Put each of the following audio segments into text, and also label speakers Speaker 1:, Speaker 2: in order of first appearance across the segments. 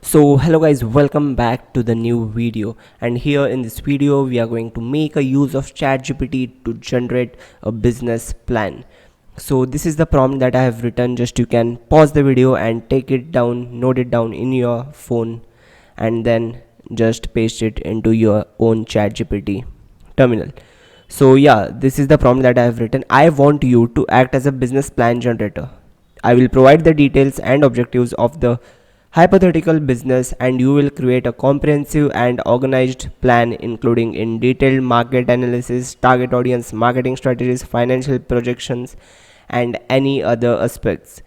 Speaker 1: So hello guys, welcome back to the new video, and here in this video we are going to make a use of ChatGPT to generate a business plan. So this is the prompt that I have written. Just you can pause the video and take it down, note it down in your phone, and then just paste it into your own ChatGPT terminal. So yeah, this is the prompt that I have written. I want you to act as a business plan generator. I will provide the details and objectives of the hypothetical business, and you will create a comprehensive and organized plan including in detailed market analysis, target audience, marketing strategies, financial projections, and any other aspects.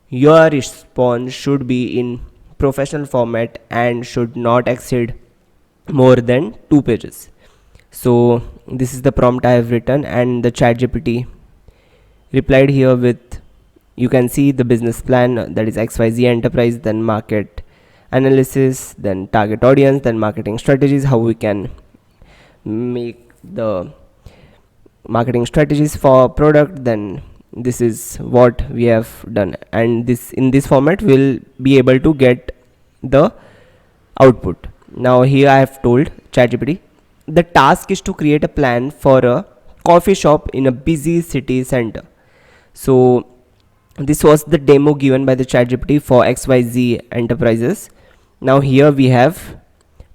Speaker 1: Your response should be in professional format and should not exceed more than 2 pages. So this is the prompt I have written, and the ChatGPT replied here with, you can see the business plan, that is XYZ enterprise, then market analysis, then target audience, then marketing strategies, how we can make the marketing strategies for product. Then this is what we have done, and this in this format we'll be able to get the output. Now here I have told ChatGPT the task is to create a plan for a coffee shop in a busy city center. So this was the demo given by the ChatGPT for XYZ enterprises. Now here we have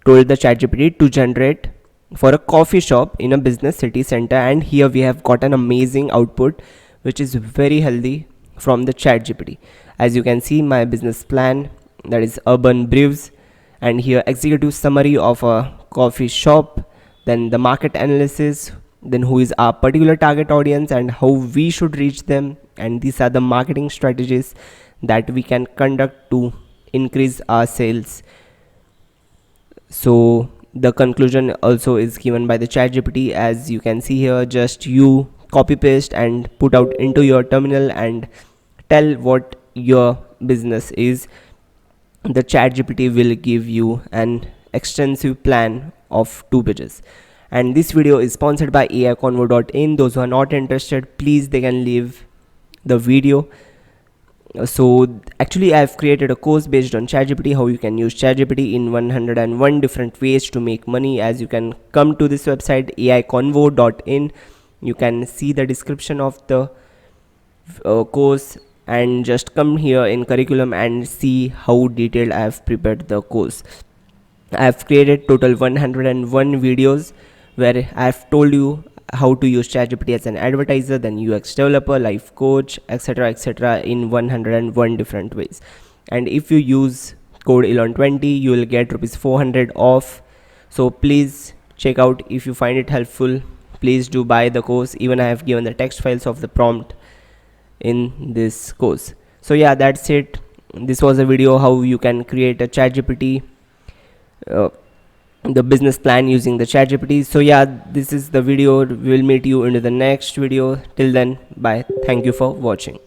Speaker 1: told the ChatGPT to generate for a coffee shop in a business city center, and here we have got an amazing output which is very healthy from the ChatGPT. As you can see, my business plan, that is urban brews, and here executive summary of a coffee shop, then the market analysis, then who is our particular target audience and how we should reach them, and these are the marketing strategies that we can conduct to increase our sales. So the conclusion also is given by the ChatGPT. As you can see here, just you copy paste and put out into your terminal and tell what your business is. The ChatGPT will give you an extensive plan of 2 pages. And this video is sponsored by aiconvo.in. Those who are not interested, please they can leave the video. So actually I have created a course based on ChatGPT, how you can use ChatGPT in 101 different ways to make money. As you can come to this website aiconvo.in, you can see the description of the course, and just come here in curriculum and see how detailed I have prepared the course. I have created total 101 videos where I have told you how to use ChatGPT as an advertiser, then UX developer, life coach, etc in 101 different ways. And if you use code ELON20, you will get ₹400 off. So please check out. If you find it helpful, please do buy the course. Even I have given the text files of the prompt in this course. So yeah, that's it. This was a video how you can create a ChatGPT the business plan using the ChatGPT. So yeah, this is the video. We will meet you into the next video. Till then, bye. Thank you for watching.